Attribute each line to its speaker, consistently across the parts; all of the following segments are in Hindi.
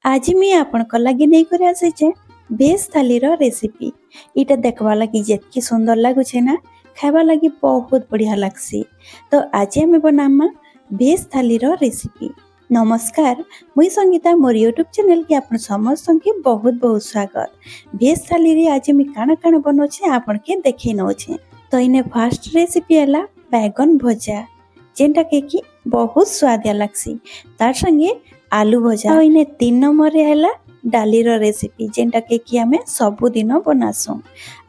Speaker 1: आज मैं आपन लगी नहीं कर आसीचे भेज थाली रेसिपी। इटा देखवा लगी जितकी सुंदर लगुचे ना, खावा लगी बहुत बढ़िया लगसी। तो आज हमें बनामा भेज थाली रेसिपी। नमस्कार, मुई संगीता मोर यूट्यूब चैनल के आपन समस्त के बहुत बहुत स्वागत। भेज थाली रे आज मैं काना काना बनोचे आपन के देखे नोचे। तो इने फर्स्ट रेसिपी है बैगन भजा, जेनटा के की बहुत स्वादिया लगसी। तार संगे आलू भजा। इने 3 नंबर है डाली रेसिपी, जेनटा के कि आमे सबु दिन बनासु।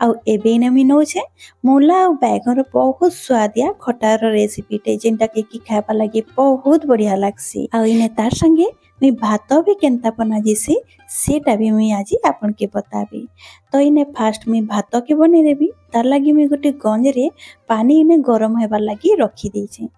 Speaker 1: आउ एबे इने मी नोचे मूला और बैगन बहुत स्वादिया खटार रेसिपी टे, जेनटा के कि खाबा लगी बहुत बढ़िया लगसी। आउ इने तार संगे मी भात भी केनता बना जिसी सेटा भी मी आज आपन के बताबी। तो इने फास्ट मी भात के बने देबी। तार लगी मी गोटे गंज रे पानी इने गरम हेबार लगी रखी देछि।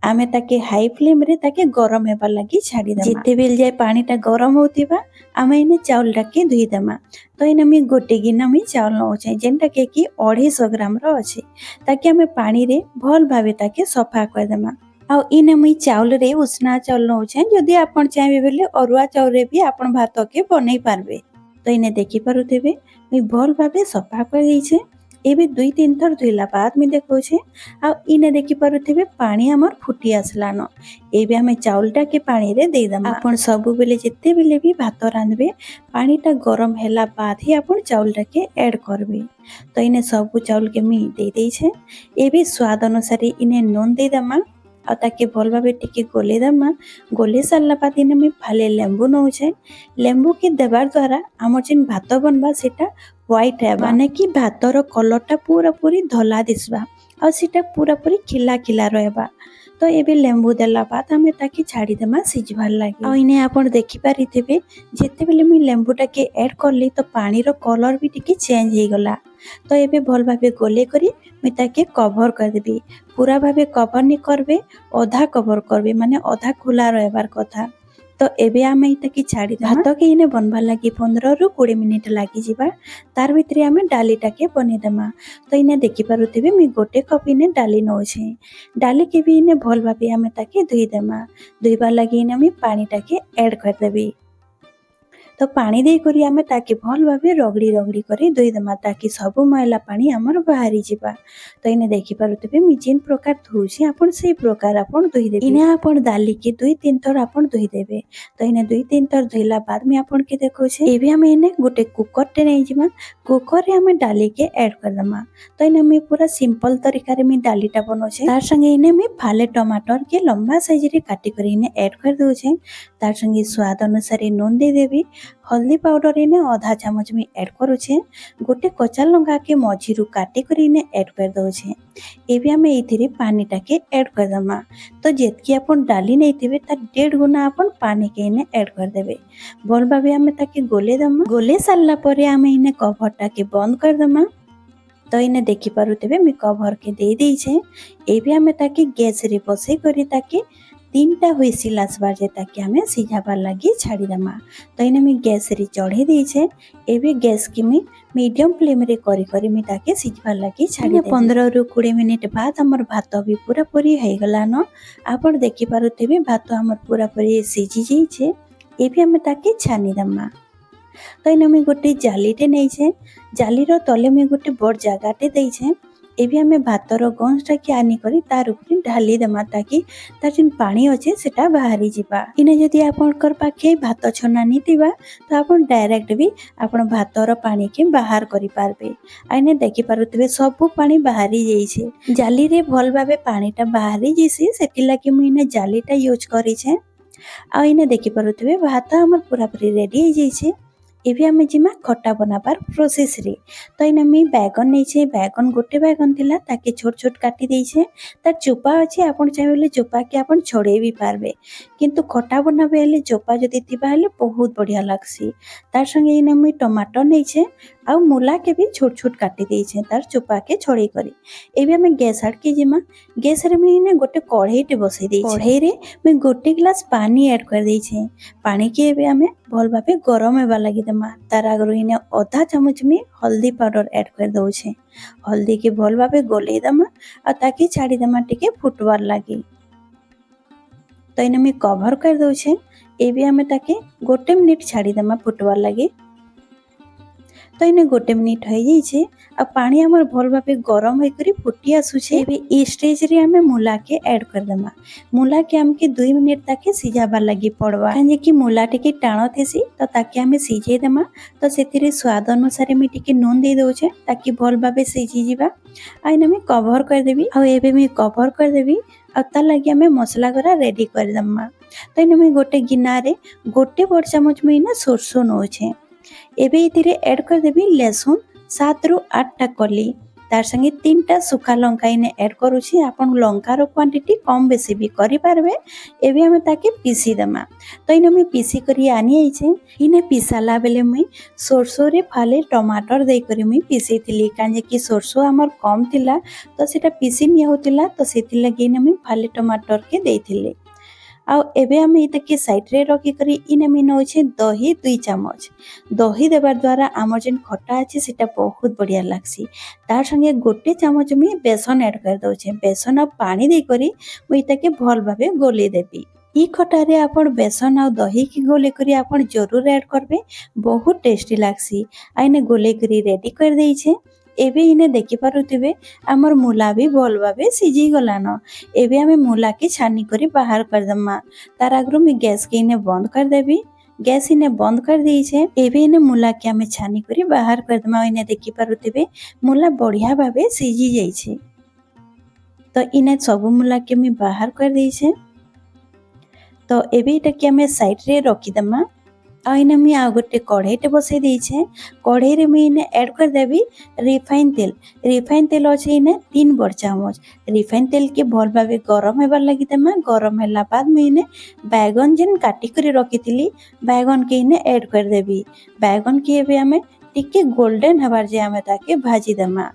Speaker 1: आमे ताके हाई फ्लेम रे ताके गरम हेबार लगी छाड़ी देमा। जिते बेल जाए पानीटा गरम होतिबा आमे इने चाउलटा के धुई देमा। तो इने मी गोटे गिना मी चाउल नौचे, जेनटा के कि 250 ग्राम रो अछि। ताके आमे पानी रे भल भाबे ताके सफा कर देमा। आउ इने मी चाउल रे उसना चाउल नौचे, जदि आपन चाहे बेले अरुआ चाउल रे भी आपन भात के बनै पारबे। तो इने देखि पारुथेबे मी भल भाबे सफा कर दैछे। एबे 2-3 थर धुइला बाद मी देखौछे। आ इने देखि पारुथेबे पानी हमर फुटी आसलान। एबे हमें चाउलटा के पानी रे दे दमा। आपन सबु बेले जेते बेले भी भात रांधबे पानीटा गरम होला बाद ही आपन चाउलटा के ऐड करबे। तो इने सबु चाउल के मी दे देइछे। एबे स्वाद अनुसार इने नून दे दमा। आ ताके भल भाबे टिके गोले दमा। गोले सारला बाद इने मी फाले लेंबू नौछे। लेंबू के देबार द्वारा हमर जेन भात बनबा सेटा व्हाइट है, माने कि भातर कलरटा पूरा पूरी धला दिसबा और सेटा पूरा पूरी खिला खिला रहबा। तो एबे लेंबू देला बाद हमें ताकि छाड़ी देमा सिझबार लागी। और इने आपण देखि पारिथेबे जेते बेले मी लेंबूटा के ऐड करली तो पानी रो कलर भी टिके चेंज हे गला। तो एबे भल भाबे गोले करी मी ताके कवर कर देबी। पूरा भाबे कवर नि करबे, आधा कवर करबे, माने आधा खुला रहबार कथा। तो एबे आमे इता की छाड़ी देमा। भात के इने बनबा लागी 15 रु 20 मिनिट लागी जिबा। तार भितरे आमे डालीटा के बने देमा। तो इने देखि पारुथेबे मी गोटे कप इने डाली नौछे। डाली के भी इने भल भाबे आमे ताके धुई देमा। धुइबार लागी इने मी पानीटा के ऐड कर देबी। तो पानी दे करी आमे ताके भल भाबे रगड़ी रगड़ी करी धुई देमा, ताकि सबु मैला पानी हमर बाहरी जिबा। तो इने देखि पारुथेबे मी जेन प्रकार धुउछि आपन सेही प्रकार आपन धुई देबे। इने आपन डाली के 2-3 थर आपन धुई देबे। तो इने 2-3 थर धुइला बाद मी आपन के देखौछे। एबे हमें इने गोटे कुकर टे नै जिमा। कुकर रे हमें डाली के ऐड कर देमा। तो इने मी पूरा सिंपल तरीका रे मी डालीटा बनौछे। तार संगे इने मी फाले टमाटर के लंबा साइज रे काटी करी इने ऐड कर दोछे। तार संगे स्वाद अनुसार नून दे देबी। हल्दी पाउडर इने आधा चामच में ऐड करूछे। गोटे कच्चा लंका के मझिरु काटी करी इने ऐड कर दोछे। एबे हमें इथिरे पानीटा के ऐड कर दमा। तो जेतकी आपन डाली नैथिबे तार 1.5 गुना आपन पानी के इने ऐड कर देबे। भल भाबे हमें ताके गोले दमा। गोले सारला परे हमें इने कभरटा के बंद कर दमा। तो इने देखि पारुथेबे मी कभर के दे देइछे। एबे हमें ताके गैस रे बसे करी ताके 3टा हुइसिल आसबार जे ताकि हमें सिझाबार लागी छाड़ी देमा। तो इने मी गैस रे चढ़े देइछे। एबे गैस के मी मीडियम फ्लेम रे करी करी मी ताके सिझबार लागी छाड़ी देबे। 15 रु 20 मिनिट बाद हमर भात भी पूरा पूरी हे गला न। आपण देखि पारुथेबे भात हमर पूरा पूरी सिझी जाइछे। एबे हमें ताके छानी देमा। तो इने मी गोटे जालीटे नैछे। जालीर तले मी गोटे बड़ जगाटे देइछे। एबे हमें भातर गंजटा के आनी करी तार ऊपर ढाली देमा, ताकि तार जेन पानी अच्छे सेटा बाहरी जिबा। इने जदि आपनकर पाखे भात छना नितिबा तो आपन डायरेक्ट भी आपन भातर पानी के बाहर करि पारबे। आइने देखि पारुथबे सबु पानी बाहरी जाइछे। जाली रे भल भाबे पानीटा बाहरी जैसे सेति लागि मु इने जालीटा यूज करिछे। आ इने देखि पारुथबे भात हमर पूरा पूरी रेडी हो जाइछे। एबे हमें जिमा खट्टा बनाबार प्रोसेस रे। तो इने मी बैगन नैछे। बैगन गोटे बैगन थिला ताके छोट छोट काटी देइछे। तार चोपा अछि, आपन चाहेले चोपा के आपन छोड़े भी पारबे। किंतु खट्टा बनाबे हेले चोपा जदि थिबा हेले बहुत बढ़िया लागसी। तार संगे इने मी टमाटर नैछे। आ मूला के भी छोट छोट काटी देइछे तार चोपा के छोड़े करी। एबे हमें गैस हट के जिमा। गैस रे मी इने गोटे कढ़ईटे बसै देइछे। कढ़ई रे मी गोटे गिलास पानी ऐड कर देइछे। पानी के एबे हमें भल भाबे गरम हेबा लागि देमा। तार आगरु इने आधा चामच में हल्दी पाउडर ऐड कर दोछे। हल्दी के भल भाबे गोले देमा आ ताके छाड़ी देमा टिके फुटवार लागि। तो इने मी कवर कर दोछे। एबे आमे ताके 1 मिनिट छाड़ी देमा फुटवार लगी। तो इने 1 मिनिट हो जाइए आ पानी हमर भल भाबे गरम होकर फुटी आसुचे। एबे ई स्टेज रे आमे मूला के ऐड कर देमा। मूला के हमके 2 मिनिट ताके सिजाबार लगी पड़वा काहे कि मूला टिके टाण थेसी तो ताके आमे सिझे देमा। तो सेतिरे स्वाद अनुसार मी टिके नून दे दोचे ताकि भल भाबे सिझी जिबा। आ इने मी कवर कर देबी आ एबे मी कवर कर देबी आ ता लगी आमे मसला गरा रेडी कर देमा। तो इने मी गोटे गिना रे गोटे बड़ चामच मी ना सरसों नोचे। एबे इतिरे ऐड कर देबी लहसुन 7 रु 8 टा कली तार संगे 3 टा सुखा लंका इने ऐड करूची। आपन लंकार क्वांटिटी कम बेसी भी करि पारबे। एबे हमें ताके पीसी देमा। तो इने मी पीसी करी आनी आइछे। इने पिसाला बेले मी सरसो रे फाले टमाटर दे करी मी पीसी थिली काजे कि सरसो हमर कम थिला तो सेटा पीसी निया होतिला तो सेति लगे इने मी फाले टमाटर के देथिले। आउ एबे हम इता के साइड रे रखी करी इने मी नौछे दही 2 चामच। दही देबार द्वारा आमर जेन खट्टा अछि सेटा बहुत बढ़िया लागसी। तार संगे गोटे चामच मी बेसन ऐड कर दोछे। बेसन आ पानी दे करी मुई इता के भल भाबे गोली देबी। ई खटा रे आपण बेसन आ दही की गोले करी आपण जरूर ऐड करबे बहुत टेस्टी लागसी। आइने गोले करी रेडी कर देइछे। एबे इने देखि पारुथिबे हमर मूला भी भल भाबे सिझी गलान। एबे हमें मूला के छानी करी बाहर कर दमा। तार आगरु मी गैस के इने बंद कर देबी। गैस इने बंद कर देइछे। एबे इने मूला के हमें छानी करी बाहर कर दमा। इने देखि पारुथिबे मूला बढ़िया भाबे सिझी जाइछे। तो इने सब मूला के मी बाहर कर देइछे। तो एबे इटा के हमें साइड रे रखी दमा। आइने मी आ गोटे कढ़ाईटे बसई देइछे। कढ़ाई रे मी इने ऐड कर देबी रिफाइन तेल। रिफाइन तेल अछि इने 3 बड़ चामच। रिफाइन तेल के भल भाबे गरम हेबार लागि देमा। गरम होला बाद मी इने बैगन जेन काटी करी रखितिली बैगन के इने ऐड कर देबी। बैगन के एबे हमें टिके गोल्डन हेबार जे हमें ताके भाजी देमा।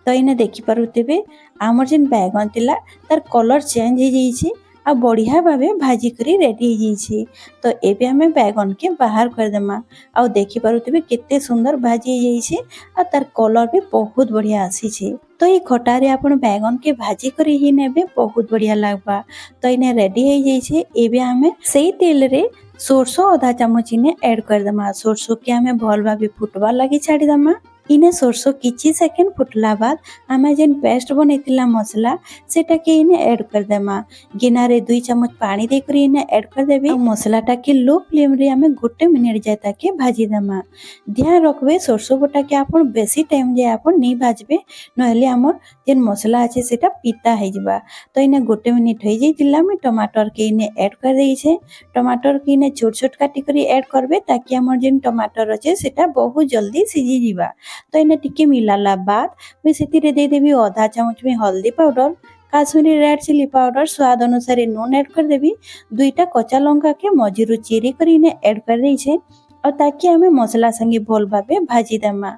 Speaker 1: तो इने देखि पारुथिबे हमर जेन बैगन तिला तार कलर चेंज हो जाइछे आ बढ़िया भाबे भाजी करी रेडी हो जाइछे। तो एबे हमें बैगन के बाहर कर देमा। आ देखि पारुथिबे केते सुंदर भाजी हो जाइछे आ तार कलर भी बहुत बढ़िया आसीछे। तो ई खटा रे आपण बैगन के भाजी करी ही नेबे बहुत बढ़िया लागबा। तो इने रेडी हो जाइछे। एबे हमें सेही तेल रे सरसों आधा चामच इने ऐड कर देमा। सरसों के हमें भल भाबे फुटवा लागि छाड़ी देमा। इने सरसों किछि सेकेंड फुटला बाद आमे जेन पेस्ट बनैतिला मसला सेटा के इने ऐड कर देमा। गिना रे 2 चामच पानी दे करी इने ऐड कर देबे। मसला टा के लो फ्लेम रे आमे 1 मिनिट जाय ताके भाजी देमा। ध्यान रखबे सरसों बटा के आपण बेसी टाइम जे आपण नहीं भाजबे नहले हमर जेन मसला আছে सेटा पिता हे जिबा। तो इने 1 मिनिट होई जाइतिला मैं टमाटर के इने ऐड कर देइछे। टमाटर के इने छोट छोट काटी करी ऐड करबे ताकि हमर जेन टमाटर আছে सेटा बहुत जल्दी सिझी जिबा। तो इने टिके मिलाला बाद मैं सेतिरे दे देबी आधा चामच में हल्दी powder Kashmiri red chilli powder स्वाद अनुसार नून ऐड कर देबी। 2टा कच्चा लंका के मझिरु चिरी करी इने ऐड कर देइछे और ताकि हमें मसला संगे भल भाबे भाजी देमा।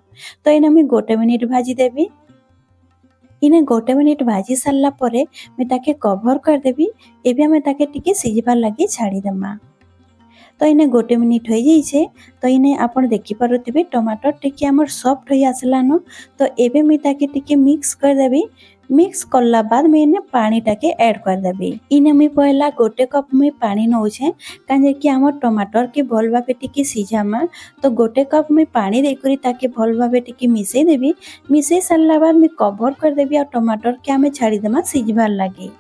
Speaker 1: तो इने मैं 1 मिनिट भाजी देबी। इने 1 मिनिट भाजी सारला परे मैं ताके कवर कर देबी। एबे हमें ताके टिके सिझबार लागि छाड़ी देमा। तो इने 1 मिनिट हो जाइछे। तो इने आपण देखि पारुथिबे टमाटर टिके हमर सॉफ्ट होई आसलानो। तो एबे मी ताके टिके मिक्स कर देबी। मिक्स करला बाद मैं इने पानी टाके ऐड कर देबी। इने मी पहला 1 कप में पानी नौछे काजे कि हमर टमाटर के भल भाबे टिके सिझामा। तो 1 कप में पानी दे करी ताके भल भाबे टिके मिसई देबी। मिसई सारला बाद मैं कवर कर देबी और टमाटर के हमें छाड़ी देमा सिझबार लागि।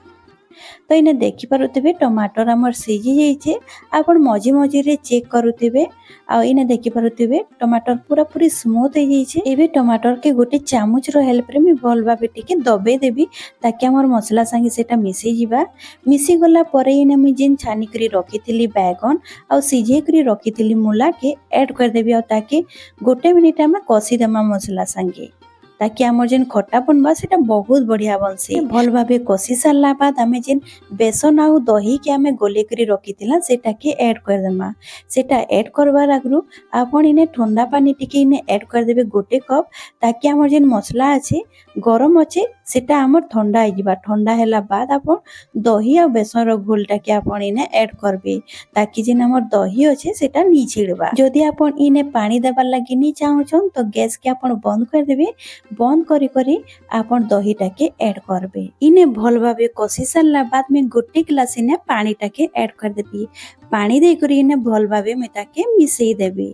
Speaker 1: तो इने देखि पारुथिबे टमाटर हमर सिझी जाइछे। आपण मझी मझी रे चेक करूथिबे। आ इने देखि पारुथिबे टमाटर पूरा पूरी स्मूथ हो जाइछे। एबे टमाटर के गोटे चामच रो हेल्प रे मी भल भाबे टिके दबे देबी ताकि हमर मसला संगे सेटा मिसि जिबा। मिसि गला परे इने मी जेन छानी करी रखिथिली बैगन आ सिझे करी रखिथिली मूला के ऐड कर देबी और ताकि 1 मिनिट हमें कसी देमा मसला संगे ताकि हमर जेन खट्टा बनबा सेटा बहुत बढ़िया बनसी। भल भाबे कसी सारला बाद हमें जेन बेसन आउ दही के हमें गोले करी रखिथिला सेटा के ऐड कर देमा। सेटा ऐड करबार आगरु आपण इने ठंडा पानी टिके इने ऐड कर देबे 1 कप ताकि हमर जेन मसला আছে गरम আছে सेटा हमर ठंडा हो जिबा। ठंडा हैला बाद आपण दही आ बेसन रो घोलटा के आपण इने ऐड करबे ताकि जेन हमर दही আছে सेटा नी छिड़बा। जदि आपण इने पानी देबार लागि नी चाहउछन तो गैस के आपण बंद कर देबे। बंद करी करी आपण दहीटाके ऐड करबे। इने भल भाबे कषि सारला बाद में गोटे गिलास इने पानीटाके ऐड कर देबी। पानी दे करी इने भल भाबे मैं ताके मिसेई देबी।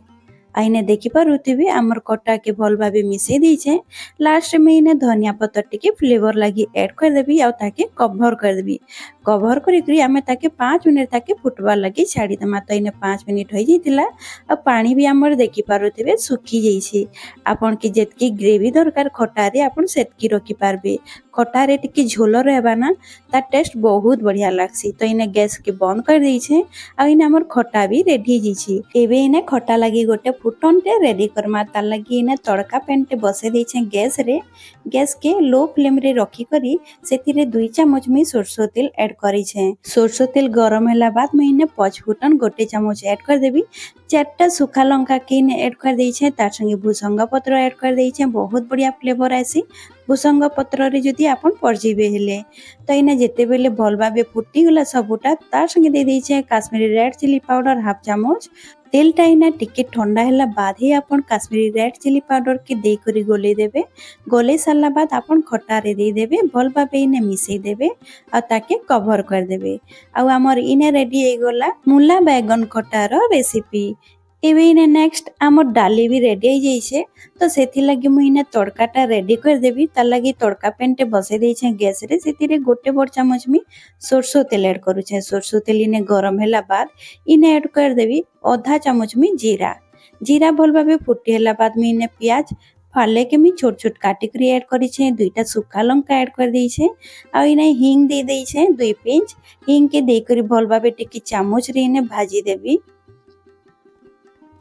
Speaker 1: आइने देखि पारुथिबे हमर खट्टा के भल भाबे मिसेई देइछे। लास्ट में इने धनिया पत्तर टिके फ्लेवर लागि ऐड कर देबी आ ताके कवर कर देबी। कवर करी करी हमें ताके 5 मिनिट ताके फुटवा लागि छाडी देमा। तो इने 5 मिनिट होई जैतिला आ पानी भी हमर देखि पारुथिबे सुखी जैछि। आपन के जेतकी ग्रेवी दरकार खट्टा रे आपन सेतकी रखि पारबे। खट्टा रे टिके झोल रहबा ना ता टेस्ट बहुत बढ़िया लागसी। तो इने गैस के बंद कर देइछे आ इने हमर खट्टा भी रेडी जैछि। एबे इने खट्टा लागि गोटे फुटनटे रेडी करमा। तार लागि इने तड़का पैनटे बसे देइछे गैस रे। गैस के लो फ्लेम रे रखी करी सेतिरे 2 चामच में सरसो तेल ऐड करी छे। सरसो तेल गरम होला बाद में इने 5 फुटन गोटे चामच ऐड कर देबी। 4टा सुखा लंका के इने ऐड कर देइछे। तार संगे भुसंगा पत्र ऐड कर देइछे। बहुत बढ़िया फ्लेवर आसी भुसंगा पत्र रे जदी आपन परजिबे हेले। तो इने जेते बेले भल भाबे फुटी गला सबुटा तार संगे दे देइछे Kashmiri red chilli powder half चामच। तेलटा इना टिके ठंडा होला बाद ही आपन काश्मीरी रेड चिली पाउडर के दे करी गोले देबे। गोले सारला बाद आपन खट्टा रे दे देबे। भल भाबे इने मिसेई देबे आ ताके कवर कर देबे। आ हमर इने रेडी हे गला मूला बैगन खट्टा रो रेसिपी। एबे इने नेक्स्ट हमर डाली भी रेडी हो जाइछे। तो सेथि लागि मु इने तड़काटा रेडी कर देबी। तार लागि तड़का पैनटे बसे देइछे गैस रे। सेतिरे गोटे बड़ चामच में सरसो तेल ऐड करूछे। सरसो तेल इने गरम होला बाद इने ऐड कर देबी आधा चामच में जीरा। जीरा भल भाबे फुटी होला बाद में इने प्याज फाले के मी छोट छोट काटी करी ऐड करी छे। 2टा सुखा लंका ऐड कर दी छे आ इने हिंग दे देई छे 2 पिंच। हिंग के दे करी भल भाबे टिकी चामच रे इने भाजी देबी।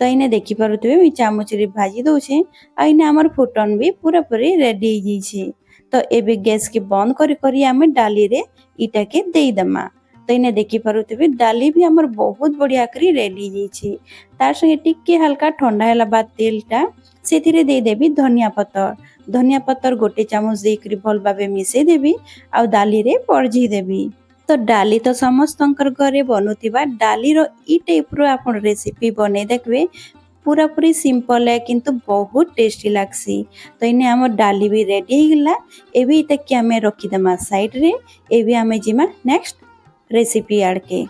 Speaker 1: तो इने देखि पारुथिबे मी चामच रे भाजी दउछे आ इने हमर फुटन भी पूरा पूरी रेडी हो जाइछे। तो एबे गैस के बंद करी करी हमें डाली रे इटा के देई दमा। तो इने देखि पारुथिबे डाली भी हमर बहुत बढ़िया करी रेडी हो जाइछे। तार संगे टिके हल्का ठंडा होला बाद तेलटा सेथिरे दे देबी धनिया पत्तर। धनिया पत्तर गोटे चामच दे करी भल भाबे मिसेई देबी आ डाली रे परजी देबी। तो डाली तो समस्तंकर घरे बनुथिबा डाली रो ई टाइप रो आपन रेसिपी बने देखबे। पूरा पूरी सिंपल है किंतु बहुत टेस्टी लागसी। तो इने हमर डाली भी रेडी हो गला। एबे इता के हमें रखी दमा साइड रे। एबे हमें जिमा नेक्स्ट रेसिपी आड़ के।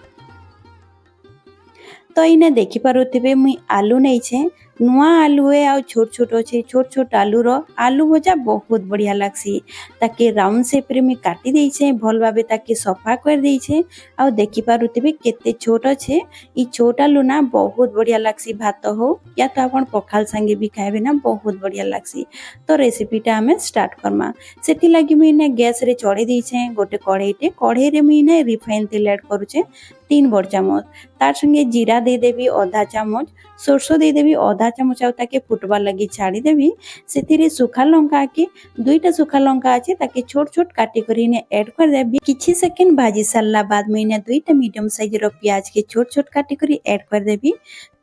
Speaker 1: तो इने देखि पारुथिबे मुई आलू नै छे। नुआ आलू है आ छोट छोट अछि। छोट छोट आलू रो आलू भजा बहुत बढ़िया लागसी। ताके राउंड शेप रे मी काटी देई छे। भल भाबे ताके सफा कर देई छे आ देखि पारुथिबे केते छोट छे। ई छोट आलू ना बहुत बढ़िया लागसी भात हो या तो आपन पखाल संगे भी खाइबे ना बहुत बढ़िया लागसी। तो रेसिपीटा हमें स्टार्ट करमा। सेति लागि मी ने गैस रे चढ़ी देई छे गोटे कढ़ईटे। कढ़ई रे मी ने रिफाइन तेल ऐड करूछे 3 बड़ चामच। तार संगे जीरा दे देबी आधा चामच। सरसो दे देबी आधा चामच आ ताके फुटवा लगी छाड़ी देबी। सेतिरे सुखा लंका के 2टा सुखा लंका अछि ताके छोट छोट काटी करी ने ऐड कर देबी। किछि सेकंड भाजी सारला बाद में ने 2टा मीडियम साइज रो प्याज के छोट छोट काटी करी ऐड कर देबी।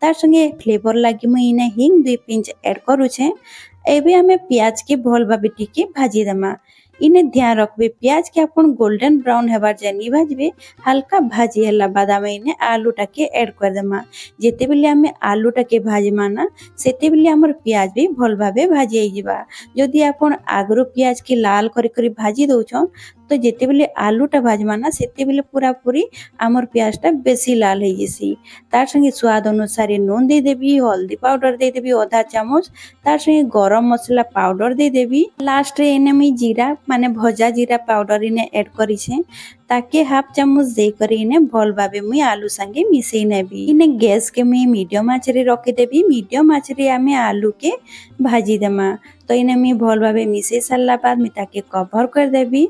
Speaker 1: तार संगे फ्लेवर लागि मैं ने हिंग 2 पिंच ऐड करूछे। एबे हमें प्याज के भल भाबे टिके भाजी देमा। इने ध्यान रखबे प्याज के अपन गोल्डन ब्राउन हेबार जानी भाजबे। हल्का भाजी होला बाद हमें इने आलू टाके ऐड कर देमा। जेते बेले हमें आलू टाके भाजमा ना सेते बेले हमर प्याज भी भल भाबे भाजी आइ जिबा। जदि अपन आगरो प्याज के लाल करी करी भाजी दउछन तो जेते बेले आलूटा भाजमा ना सेते बेले पूरा पूरी हमर प्याजटा बेसी लाल हो जैसी। तार संगे स्वाद अनुसार नून दे देबी। हल्दी पाउडर दे देबी आधा चामच। तार संगे गरम मसला पाउडर दे देबी। लास्ट रे एने मी जीरा माने भजा जीरा पाउडर इने ऐड करी छे। ताके हाफ चामच दे करी इने भल भाबे मुई आलू संगे मिसेई नेबी। इने गैस के मी मीडियम आंच रे रखी देबी। मीडियम आंच रे हमें आलू के भाजी देमा। तो इने मी भल भाबे मिसेई सारला बाद मी ताके कवर कर देबी।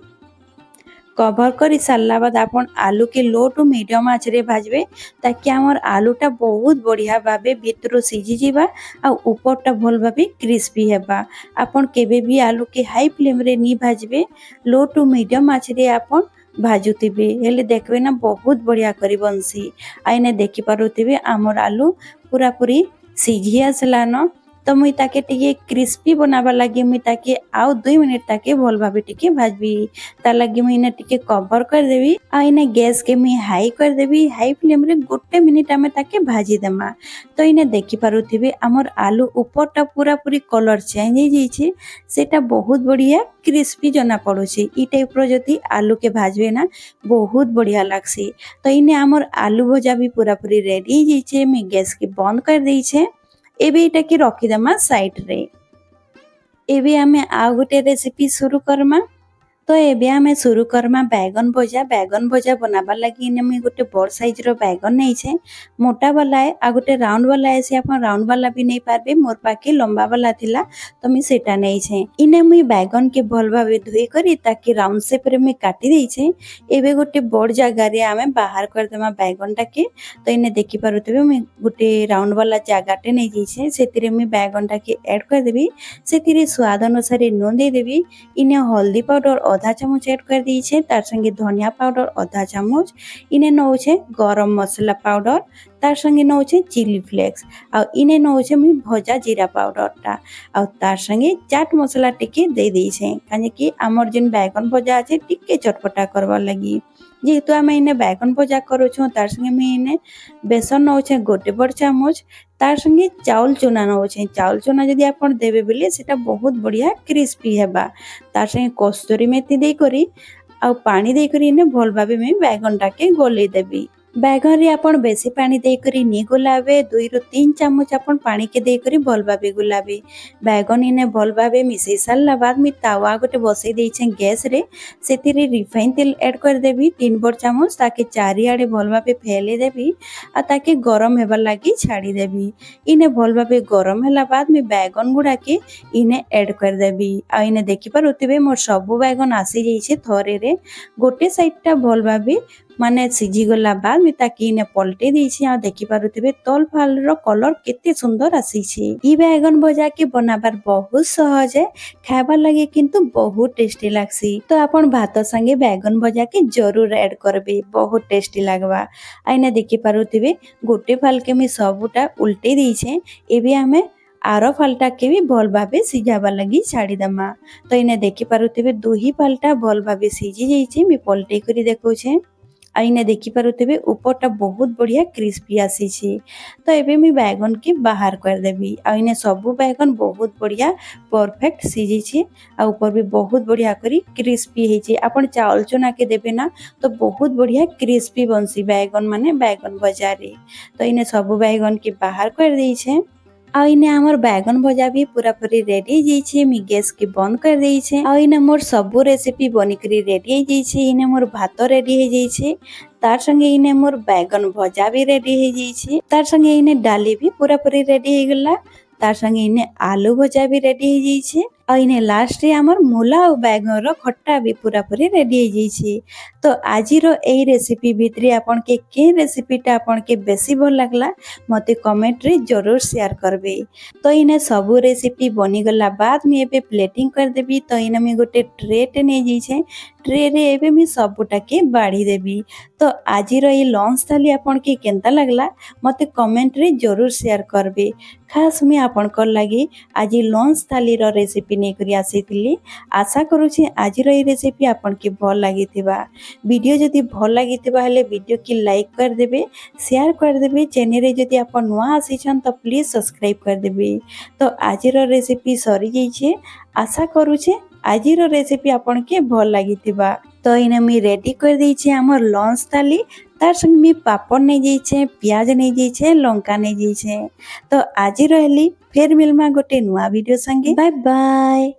Speaker 1: कवर करी सारला बाद आपन आलू के लो टू मीडियम आंच रे भाजबे ताकि हमर आलूटा बहुत बढ़िया भाबे भितरो सिझी जिबा आ ऊपरटा भल भाबे क्रिस्पी हेबा। आपन केबे भी आलू के हाई फ्लेम रे नी भाजबे। लो टू मीडियम आंच रे आपन भाजुथिबे हेले देखबे ना बहुत बढ़िया करी बनसी। आइने देखि पारुथिबे हमर आलू पूरा पूरी सिझी आसला न। तो मुई ताके टिके क्रिस्पी बनावा लगी मुई ताके आउ 2 मिनिट ताके भल भाबे टिके भाजबी। तार लगी मुई इने टिके कवर कर देबी आ इने गैस के मुई हाई कर देबी। हाई फ्लेम रे 1 मिनिट आमे ताके भाजी देमा। तो इने देखि पारुथिबे हमर आलू ऊपरटा पूरा पूरी कलर चेंज हो जाइए सेटा बहुत बढ़िया क्रिस्पी जना पड़ुछि। ई टाइप रो जति आलू के भाजबे ना बहुत बढ़िया लागसी। तो इने हमर आलू भजा भी पूरा पूरी रेडी हो जाइए। मैं गैस के बंद कर दी छे। एबे इटा के रखी देमा साइड रे। एबे हमें आ गोटे रेसिपी शुरू करमा। तो एबे हमें शुरू करमा बैगन भजा। बैगन भजा बनाबा लगी इने मुई गोटे बड़ साइज रो बैगन नै छे। मोटा वाला है आ गोटे राउंड वाला है से अपन राउंड वाला भी नहीं पारबे। मोर पाके लंबा वाला थिला तो मी सेटा नै छे। इने मुई बैगन के भल भाबे धोई करी ताकि राउंड शेप रे मी काटी देई छे। एबे गोटे बड़ जगह रे हमें बाहर कर देमा बैगन टाके। तो इने देखि पारुतबे मी गोटे राउंड वाला जगाटे नै जी छे। सेतिरे मी बैगन टाके ऐड कर देबी। सेतिरे स्वाद अनुसार नून दे देबी। इने हल्दी पाउडर आधा चामच ऐड कर दी छे। तार संगे धनिया पाउडर आधा चामच। इने नौ छे गरम मसला पाउडर। तार संगे नौ छे चिली फ्लेक्स आ इने नौ छे मी भजा जीरा पाउडर टा आ तार संगे चाट मसला टिके दे दी छे काजे कि हमर जिन बैगन भजा আছে टिके चटपटा करवा लगी। जेहेतु आमे इने बैगन भजा करू छु तार संगे मी इने बेसन नौ छे गोटे बड़ चामच। तार संगे चाउल चूना नौ छे। चाउल चूना जदि आपण देबे बेले सेटा बहुत बढ़िया क्रिस्पी हेबा। तार संगे कस्तूरी मेथी दे करी आ पानी दे करी इने भल भाबे में बैगन टाके गोले देबी। बैगन रे आपण बेसी पानी दे करी नी गुलाबे 2 ରୁ 3 चामच आपण पानी के दे करी भल भाबे गुलाबे। बैगन इने भल भाबे मिसई सारला बाद मी तावा गोटे बसई देई छे गैस रे। सेतिरे रिफाइन तेल ऐड कर देबी 3 बड़ चामच ताके चारि आडे भल भाबे फैले देबी आ ताके गरम हेबा लागी छाड़ी देबी। इने भल भाबे गरम होला बाद मी बैगन गुडा के इने ऐड कर देबी। आ इने देखि पारुथिबे मोर सब बैगन आसी जाई छे थरे रे। गोटे साइड टा भल भाबे माने सिझी गला बाद मी ताकि इने पलटे दी छी। आ देखि पारुथिबे तल फाल रो कलर केते सुंदर आसी छी। ई बैगन भजा के बनाबार बहुत सहज है। खाइबा लगे किंतु बहुत टेस्टी लागसी। तो आपण भात संगे बैगन भजा के जरूर ऐड करबे बहुत टेस्टी लागबा। आइने देखि पारुथिबे गोटे फाल के मी सबुटा उल्टे दी छे। एबे हमें आरो फालटा के भी भल भाबे सिझाबा लगी छाड़ी दमा। तो इने देखि पारुथिबे दुही फालटा भल भाबे सिझी जाई छे। मी पलटे करी देखौ छे। आइने देखि पारुथिबे ऊपरटा बहुत बढ़िया क्रिस्पी आसी छी। तो एबे मी बैगन के बाहर कर देबी। आइने सबु बैगन बहुत बढ़िया परफेक्ट सिझी छी। आ ऊपर भी बहुत बढ़िया करी क्रिस्पी हे छी। आपण चावल चूना के देबे ना तो बहुत बढ़िया क्रिस्पी बनसी बैगन माने बैगन भजा रे। तो इने सबु बैगन के बाहर कर देई छे। आ इने हमर बैगन भजा भी पूरा पूरी रेडी हो जाई छे। मी गैस के बंद कर देई छे। आ इने मोर सबु रेसिपी बनी करी रेडी हो जाई छे। इने मोर भात रेडी हो जाई छे। तार संगे इने मोर बैगन भजा भी रेडी हो जाई छे। तार संगे इने डाली भी पूरा पूरी रेडी हो गला। तार संगे इने आलू भजा भी रेडी हो जाई छे। आ इने लास्ट रे हमर मूला और बैगन रो खट्टा भी पूरा पूरी रेडी हो जाई छे। तो आजि रो एई रेसिपी भितरे आपन के रेसिपीटा आपन के बेसी भल लागला मते कमेंट रे जरूर शेयर करबे। तो इने सबु रेसिपी बनी गला बाद मी एबे प्लेटिंग कर देबी। तो इने मी गोटे ट्रे टे नै जाई छे। ट्रे रे एबे मी सबुटा के बाड़ी देबी। तो आजि रो ए लंच थाली आपन के केनता लागला मते कमेंट रे जरूर शेयर करबे। खास मी आपन कर लागी आजि लंच थाली रो रेसिपी नै करी आसीतिली। आशा करू छी आजि रो ए रेसिपी आपन के भल लागिथिबा। वीडियो जदि भल लागिथिबा हले वीडियो की लाइक कर देबे शेयर कर देबे। चैनल रे जदि आपन नुआ आसी छन तो प्लीज सब्सक्राइब कर देबे। तो आजि रो रेसिपी सरी जाई छे। आशा करू छे आजि रो रेसिपी आपन के भल लागिथिबा। तो इने मी रेडी कर दी छे हमर लंच थाली। तार संग मी पापड़ नै जाई छे प्याज नै जाई छे लंका नै जाई छे। तो आजि रहली फेर मिलमा गोटे नुआ वीडियो संगे। Bye bye.